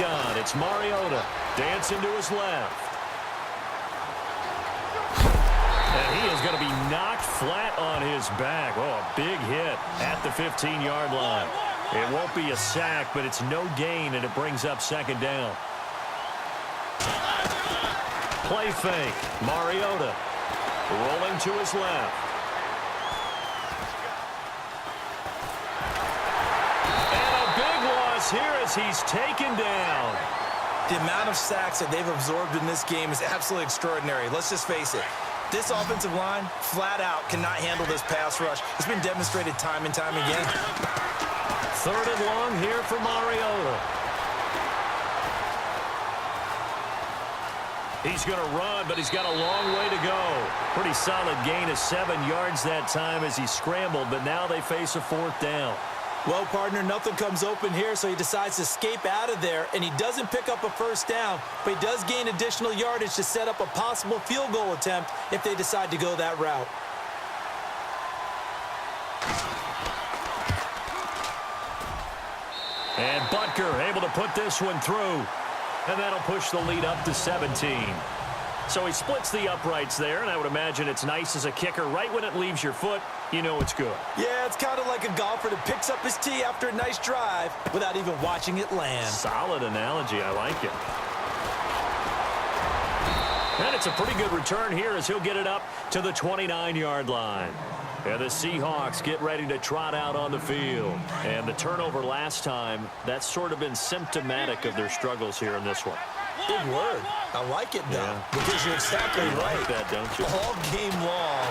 shotgun. It's Mariota dancing to his left. And he is going to be knocked flat on his back. Oh, a big hit at the 15-yard line. It won't be a sack, but it's no gain, and it brings up second down. Play fake. Mariota rolling to his left. And a big loss here as he's taken down. The amount of sacks that they've absorbed in this game is absolutely extraordinary. Let's just face it. This offensive line, flat out, cannot handle this pass rush. It's been demonstrated time and time again. Third and long here for Mariota. He's going to run, but he's got a long way to go. Pretty solid gain of 7 yards that time as he scrambled, but now they face a fourth down. Well, partner, nothing comes open here, so he decides to escape out of there, and he doesn't pick up a first down, but he does gain additional yardage to set up a possible field goal attempt if they decide to go that route. And Butker able to put this one through, and that'll push the lead up to 17. So he splits the uprights there, and I would imagine it's nice as a kicker. Right when it leaves your foot, you know it's good. Yeah, it's kind of like a golfer that picks up his tee after a nice drive without even watching it land. Solid analogy. I like it. And it's a pretty good return here as he'll get it up to the 29-yard line. And the Seahawks get ready to trot out on the field. And the turnover last time, that's sort of been symptomatic of their struggles here in this one. Big word. I like it, though, because you're exactly right. Like that, don't you? All game long,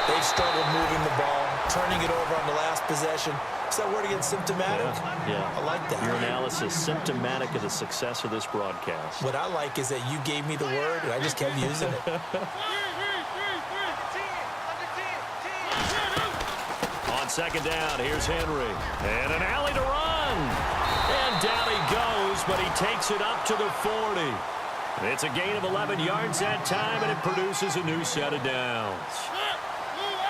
they've struggled moving the ball, turning it over on the last possession. Is that word again, symptomatic? Yeah. I like that. Your analysis, symptomatic of the success of this broadcast. What I like is that you gave me the word, and I just kept using it. On second down, here's Henry. And an alley to run. And down he goes, but he takes it up to the 40. It's a gain of 11 yards that time, and it produces a new set of downs.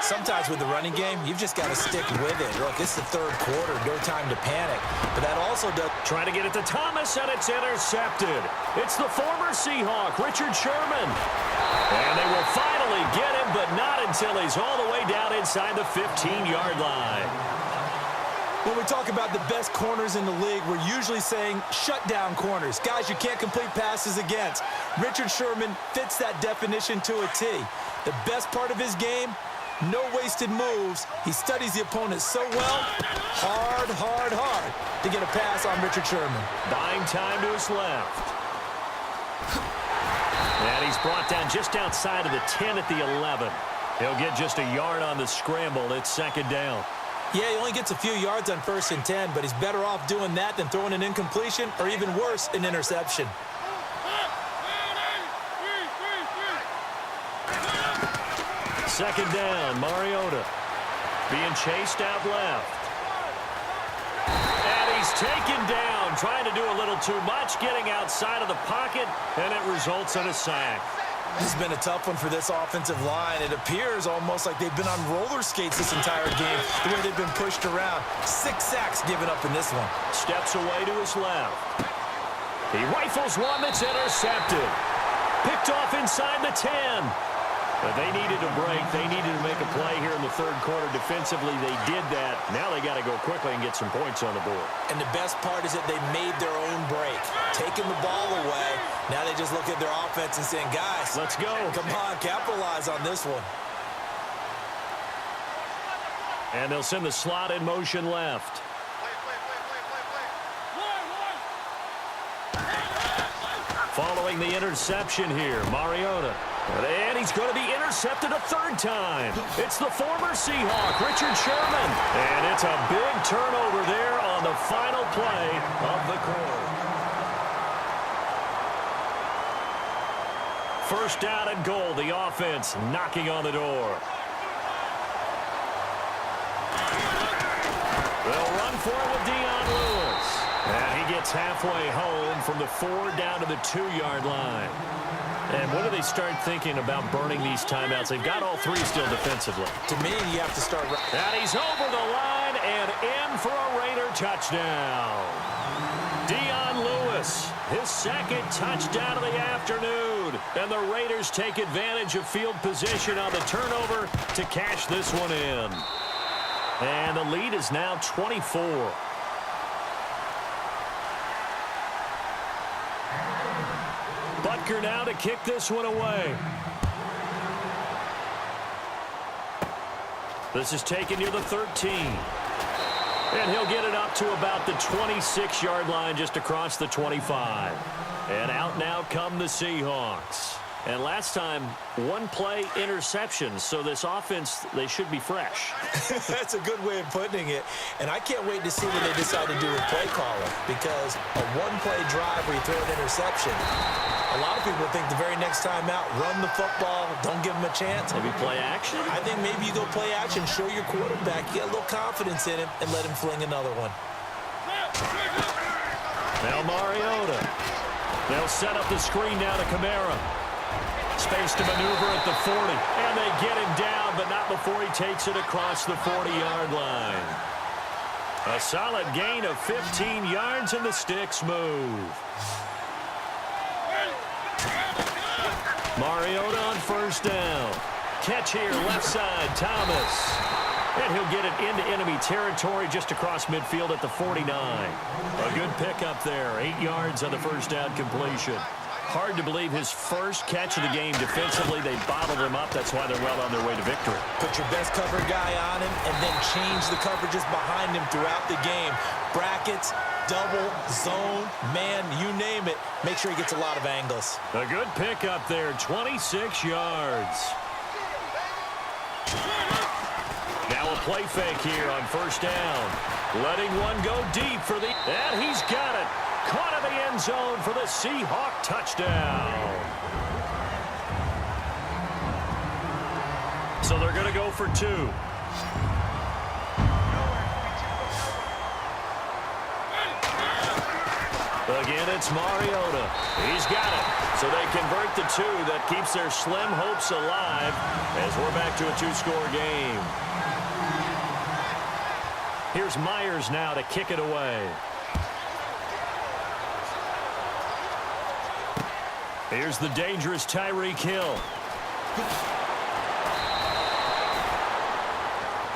Sometimes with the running game, you've just got to stick with it. Look, it's the third quarter, no time to panic. But that also does... Trying to get it to Thomas, and it's intercepted. It's the former Seahawk, Richard Sherman. And they will finally get him, but not until he's all the way down inside the 15-yard line. When we talk about the best corners in the league, we're usually saying shutdown corners. Guys you can't complete passes against. Richard Sherman fits that definition to a T. The best part of his game, no wasted moves. He studies the opponent so well, hard to get a pass on Richard Sherman. Buying time to his left. And he's brought down just outside of the 10 at the 11. He'll get just a yard on the scramble. It's second down. Yeah, he only gets a few yards on 1st and 10, but he's better off doing that than throwing an incompletion or even worse, an interception. Second down, Mariota being chased out left. And he's taken down, trying to do a little too much, getting outside of the pocket, and it results in a sack. This has been a tough one for this offensive line. It appears almost like they've been on roller skates this entire game, the way they've been pushed around. 6 sacks given up in this one. Steps away to his left. He rifles one that's intercepted. Picked off inside the 10. But they needed a break. They needed to make a play here in the third quarter. Defensively, they did that. Now they got to go quickly and get some points on the board. And the best part is that they made their own break. Taking the ball away. Now they just look at their offense and saying, guys, let's go. Come on, capitalize on this one. And they'll send the slot in motion left. Following the interception here, Mariota. And he's going to be intercepted a third time. It's the former Seahawk, Richard Sherman. And it's a big turnover there on the final play of the quarter. First down and goal, the offense knocking on the door. They'll run for it with Dion Lewis. And he gets halfway home from the 4 down to the 2-yard line. And when do they start thinking about burning these timeouts? They've got all 3 still defensively. To me, you have to start... And he's over the line and in for a Raider touchdown. Dion Lewis His second touchdown of the afternoon. And the Raiders take advantage of field position on the turnover to cash this one in. And the lead is now 24. Butker now to kick this one away. This is taken near the 13. And he'll get it up to about the 26-yard line just across the 25. And out now come the Seahawks. And last time, one-play interception. So this offense, they should be fresh. That's a good way of putting it. And I can't wait to see what they decide to do with play caller. Because a one-play drive where you throw an interception, a lot of people think the very next time out, run the football, don't give him a chance. Maybe play action? I think maybe you go play action, show your quarterback, get a little confidence in him, and let him fling another one. Now Mariota. They'll set up the screen now to Kamara. Space to maneuver at the 40. And they get him down, but not before he takes it across the 40-yard line. A solid gain of 15 yards, and the sticks move. Mariota on first down. Catch here, left side, Thomas. And he'll get it into enemy territory just across midfield at the 49. A good pickup there. 8 yards on the first down completion. Hard to believe his first catch of the game defensively. They bottled him up. That's why they're well on their way to victory. Put your best cover guy on him and then change the coverages behind him throughout the game. Brackets, double, zone, man, you name it. Make sure he gets a lot of angles. A good pickup there, 26 yards. Now a play fake here on first down. Letting one go deep for the... And he's got it. Caught in the end zone for the Seahawk touchdown. So they're going to go for 2. Again, it's Mariota. He's got it. So they convert the 2. That keeps their slim hopes alive as we're back to a 2-score game. Here's Myers now to kick it away. Here's the dangerous Tyreek Hill.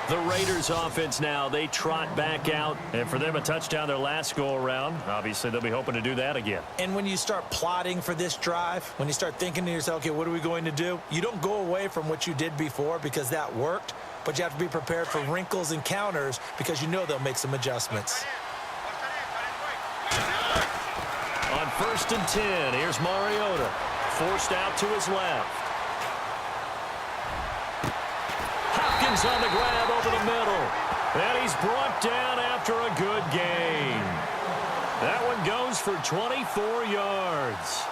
The Raiders offense now, they trot back out. And for them, a touchdown their last go-around. Obviously, they'll be hoping to do that again. And when you start plotting for this drive, when you start thinking to yourself, okay, what are we going to do? You don't go away from what you did before because that worked. But you have to be prepared for wrinkles and counters because you know they'll make some adjustments. On first and 10, here's Mariota. Forced out to his left. Hopkins on the grab over the middle. And he's brought down after a good gain. That one goes for 24 yards.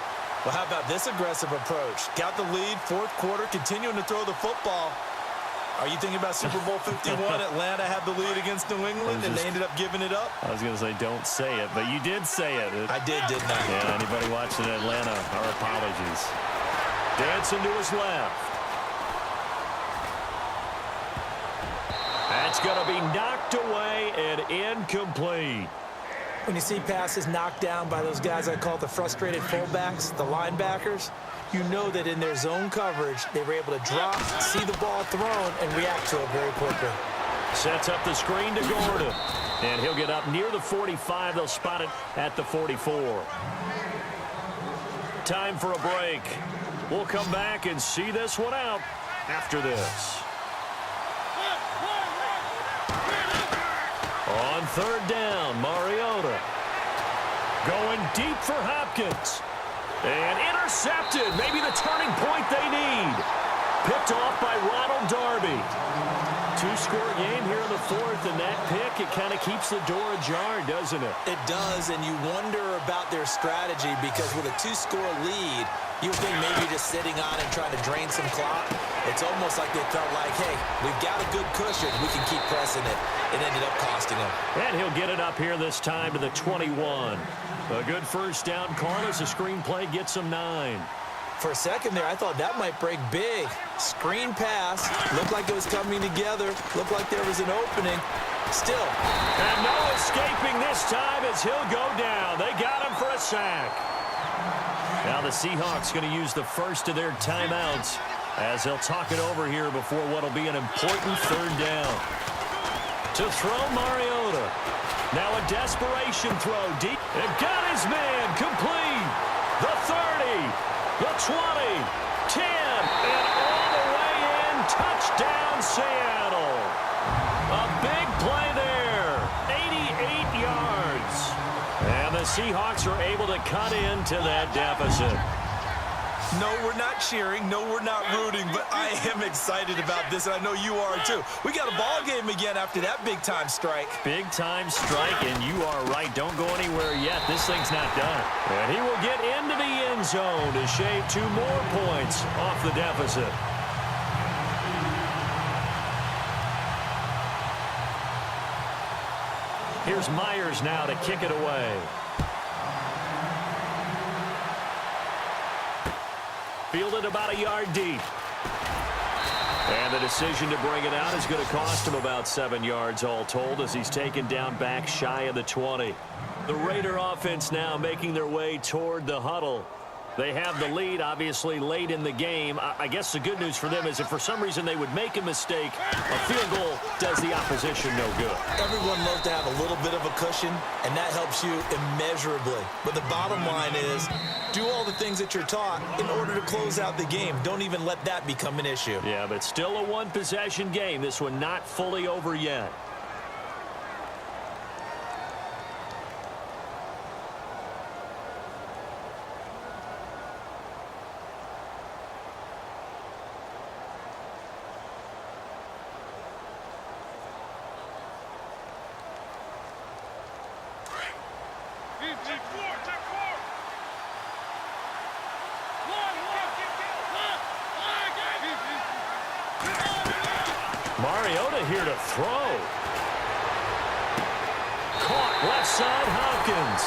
Well, how about this aggressive approach? Got the lead, fourth quarter, continuing to throw the football. Are you thinking about Super Bowl 51? Atlanta had the lead against New England, and they ended up giving it up? I was going to say don't say it, but you did say it. I didn't I? Yeah, anybody watching Atlanta, our apologies. Dancing to his left. That's going to be knocked away and incomplete. When you see passes knocked down by those guys I call the frustrated fullbacks, the linebackers, you know that in their zone coverage, they were able to drop, see the ball thrown, and react to it very quickly. Sets up the screen to Gordon. And he'll get up near the 45. They'll spot it at the 44. Time for a break. We'll come back and see this one out after this. On third down, Mariota. Going deep for Hopkins. And intercepted. Maybe the turning point they need. Picked off by Ronald Darby. 2-score game here in the fourth, and that pick, it kind of keeps the door ajar, doesn't it? It does, and you wonder about their strategy because with a 2-score lead, you think maybe you're just sitting on and trying to drain some clock. It's almost like they felt like, hey, we've got a good cushion. We can keep pressing it. It ended up costing them. And he'll get it up here this time to the 21. A good first down call as the screenplay gets him 9. For a second there, I thought that might break big. Screen pass. Looked like it was coming together. Looked like there was an opening. Still. And no escaping this time as he'll go down. They got him for a sack. Now the Seahawks going to use the first of their timeouts as they'll talk it over here before what will be an important third down. To throw Mariota. Now a desperation throw deep. It got his man complete. The 30. The 20, 10, and all the way in, touchdown Seattle. A big play there, 88 yards. And the Seahawks are able to cut into that deficit. No, we're not cheering. No, we're not rooting, but I am excited about this, and I know you are too. We got a ball game again after that big-time strike. Big-time strike, and you are right. Don't go anywhere yet. This thing's not done. And he will get into the end zone to shave 2 more points off the deficit. Here's Myers now to kick it away. Fielded about a yard deep. And the decision to bring it out is going to cost him about 7 yards all told as he's taken down back shy of the 20. The Raider offense now making their way toward the huddle. They have the lead, obviously, late in the game. I guess the good news for them is if for some reason they would make a mistake, a field goal does the opposition no good. Everyone loves to have a little bit of a cushion, and that helps you immeasurably. But the bottom line is, do all the things that you're taught in order to close out the game. Don't even let that become an issue. Yeah, but still a one-possession game. This one not fully over yet. Mariota here to throw. Caught left side Hopkins.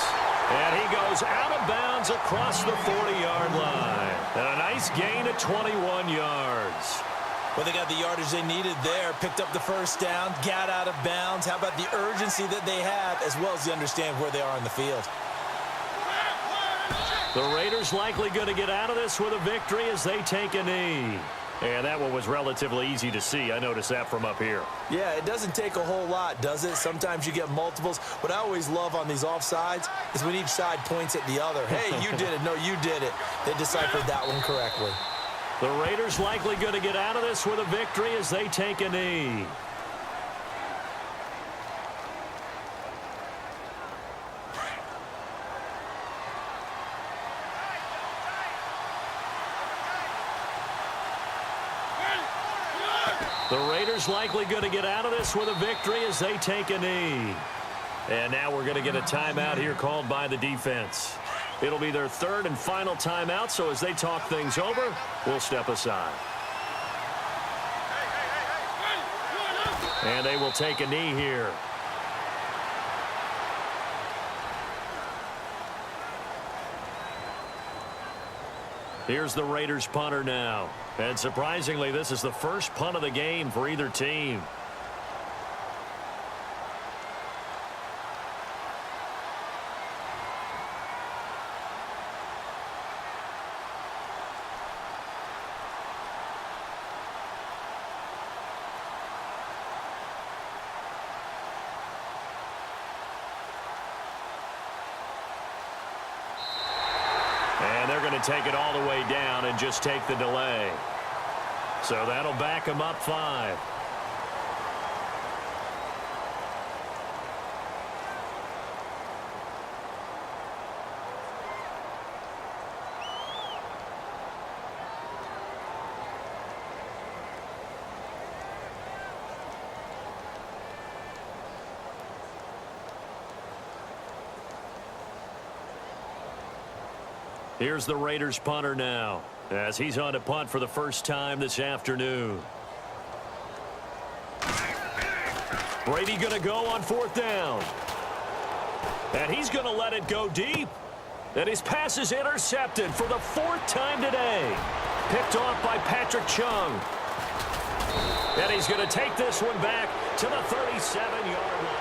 And he goes out of bounds across the 40-yard line. And a nice gain of 21 yards. Well, they got the yardage they needed there. Picked up the first down, got out of bounds. How about the urgency that they have as well as they understand where they are in the field? The Raiders likely going to get out of this with a victory as they take a knee. And that one was relatively easy to see. I noticed that from up here. Yeah, it doesn't take a whole lot, does it? Sometimes you get multiples. What I always love on these offsides is when each side points at the other. Hey, you did it. No, you did it. They deciphered that one correctly. The Raiders likely going to get out of this with a victory as they take a knee. The Raiders likely going to get out of this with a victory as they take a knee. And now we're going to get a timeout here called by the defense. It'll be their third and final timeout, so as they talk things over, we'll step aside. And they will take a knee here. Here's the Raiders punter now. And surprisingly, this is the first punt of the game for either team. And they're going to take it all the way down and just take the delay. So that'll back them up 5. Here's the Raiders punter now, as he's on to punt for the first time this afternoon. Brady going to go on 4th down. And he's going to let it go deep. And his pass is intercepted for the 4th time today. Picked off by Patrick Chung. And he's going to take this one back to the 37-yard line.